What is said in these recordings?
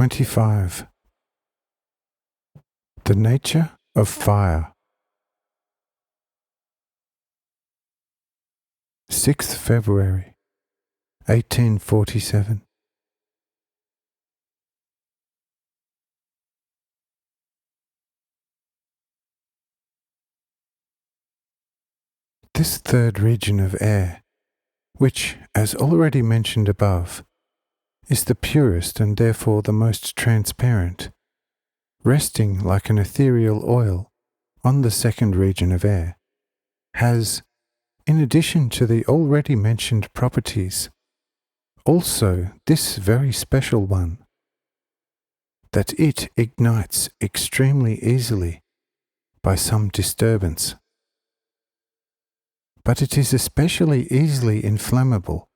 25. The nature of fire. 6th February, 1847. This third region of air, which, as already mentioned above, is the purest and therefore the most transparent, resting like an ethereal oil on the second region of air, has, in addition to the already mentioned properties, also this very special one, that it ignites extremely easily by some disturbance. But it is especially easily inflammable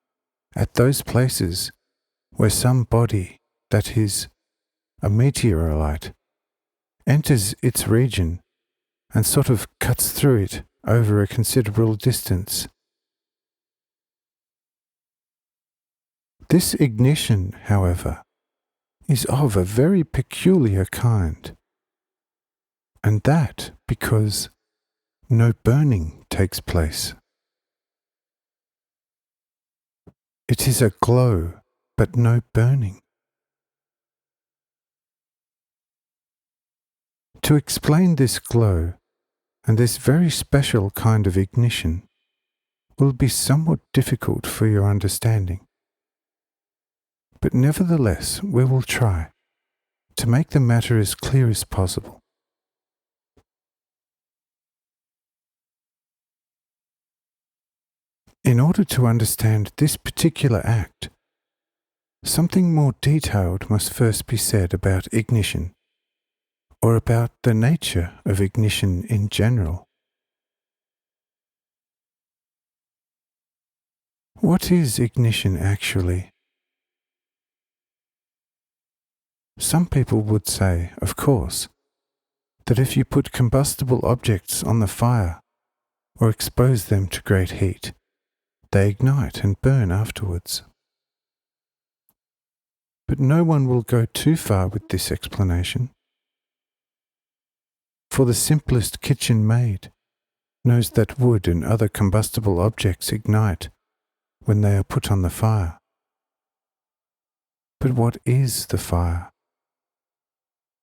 at those places where some body, that is, a meteorite, enters its region and sort of cuts through it over a considerable distance. This ignition, however, is of a very peculiar kind, and that because no burning takes place. It is a glow, but no burning. To explain this glow and this very special kind of ignition will be somewhat difficult for your understanding, but nevertheless we will try to make the matter as clear as possible. In order to understand this particular act, something more detailed must first be said about ignition, or about the nature of ignition in general. What is ignition actually? Some people would say, of course, that if you put combustible objects on the fire or expose them to great heat, they ignite and burn afterwards. But no one will go too far with this explanation. For the simplest kitchen maid knows that wood and other combustible objects ignite when they are put on the fire. But what is the fire?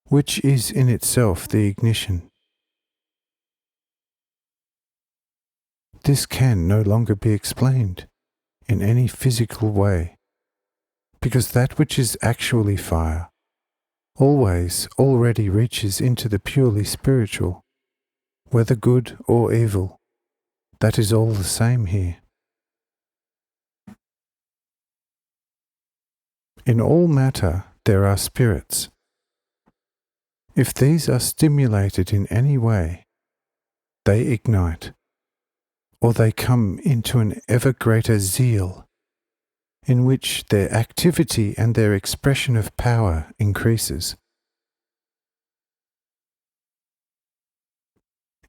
Which is in itself the ignition? This can no longer be explained in any physical way, because that which is actually fire always already reaches into the purely spiritual, whether good or evil. That is all the same here. In all matter there are spirits. If these are stimulated in any way, they ignite, or they come into an ever greater zeal, in which their activity and their expression of power increases.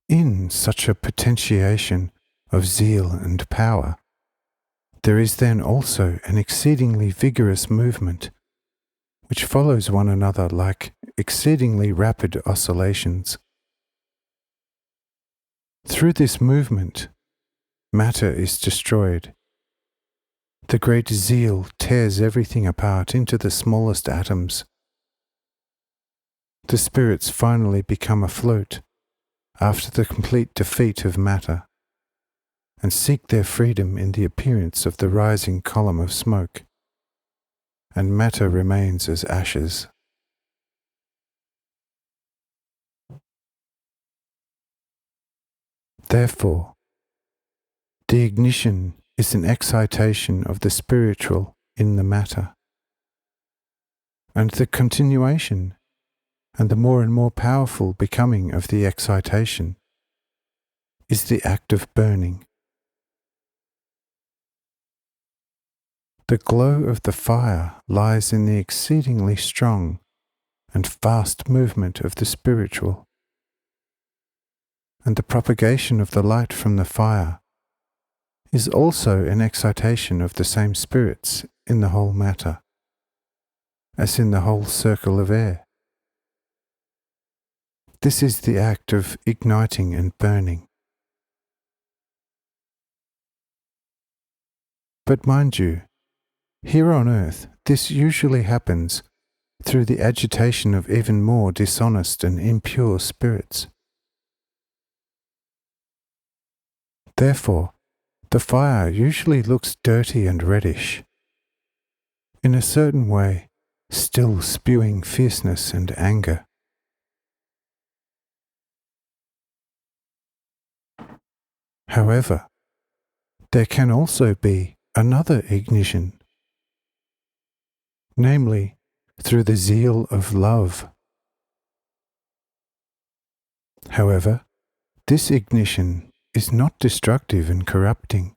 In such a potentiation of zeal and power, there is then also an exceedingly vigorous movement, which follows one another like exceedingly rapid oscillations. Through this movement, matter is destroyed. The great zeal tears everything apart into the smallest atoms. The spirits finally become afloat after the complete defeat of matter, and seek their freedom in the appearance of the rising column of smoke, and matter remains as ashes. Therefore, the ignition is an excitation of the spiritual in the matter, and the continuation and the more and more powerful becoming of the excitation is the act of burning. The glow of the fire lies in the exceedingly strong and fast movement of the spiritual, and the propagation of the light from the fire is also an excitation of the same spirits in the whole matter. as in the whole circle of air. This is the act of igniting and burning. But mind you, here on earth, this usually happens through the agitation of even more dishonest and impure spirits. Therefore, the fire usually looks dirty and reddish, in a certain way, still spewing fierceness and anger. However, there can also be another ignition, namely through the zeal of love. However, this ignition is not destructive and corrupting.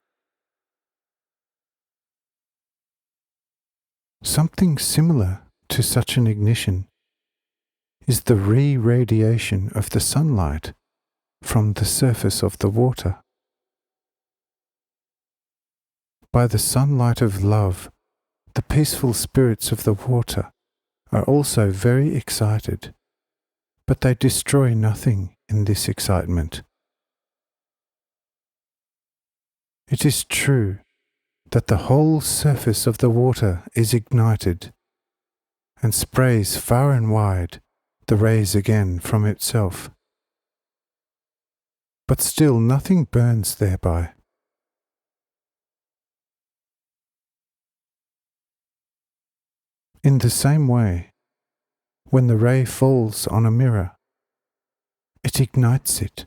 Something similar to such an ignition is the re-radiation of the sunlight from the surface of the water. By the sunlight of love, the peaceful spirits of the water are also very excited, but they destroy nothing in this excitement. It is true that the whole surface of the water is ignited and sprays far and wide the rays again from itself, but still nothing burns thereby. In the same way, when the ray falls on a mirror, it ignites it,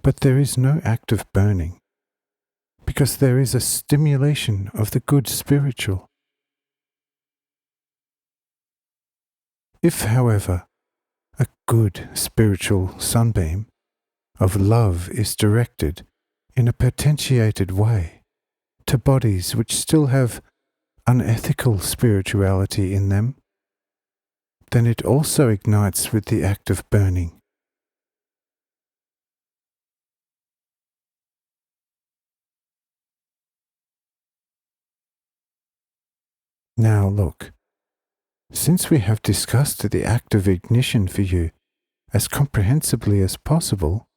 but there is no act of burning, because there is a stimulation of the good spiritual. If, however, a good spiritual sunbeam of love is directed in a potentiated way to bodies which still have unethical spirituality in them, then it also ignites with the act of burning. Now look, since we have discussed the act of ignition for you as comprehensibly as possible,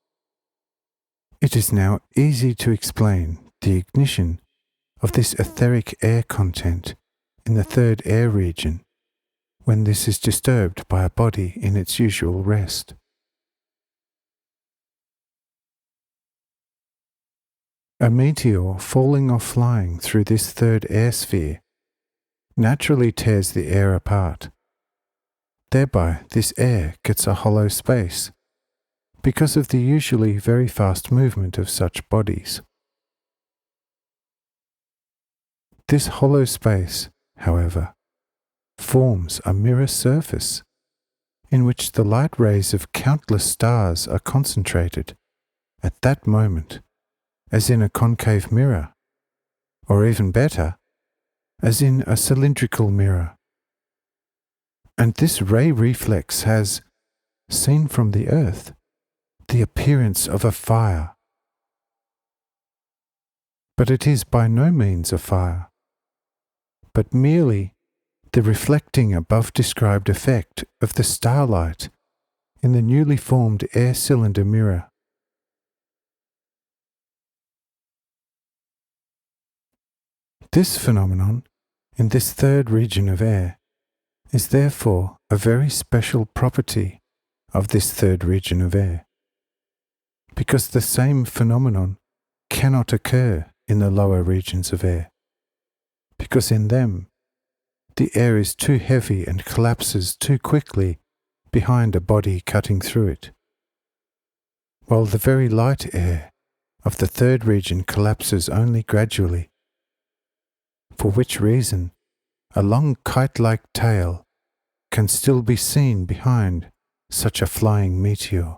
it is now easy to explain the ignition of this etheric air content in the third air region when this is disturbed by a body in its usual rest. A meteor falling or flying through this third air sphere naturally tears the air apart. Thereby this air gets a hollow space because of the usually very fast movement of such bodies. This hollow space, however, forms a mirror surface in which the light rays of countless stars are concentrated at that moment, as in a concave mirror, or even better, as in a cylindrical mirror. And this ray reflex has, seen from the earth, the appearance of a fire. But it is by no means a fire, but merely the reflecting above described effect of the starlight in the newly formed air cylinder mirror. This phenomenon, in this third region of air, is therefore a very special property of this third region of air, because the same phenomenon cannot occur in the lower regions of air, because in them the air is too heavy and collapses too quickly behind a body cutting through it, while the very light air of the third region collapses only gradually, for which reason a long kite-like tail can still be seen behind such a flying meteor.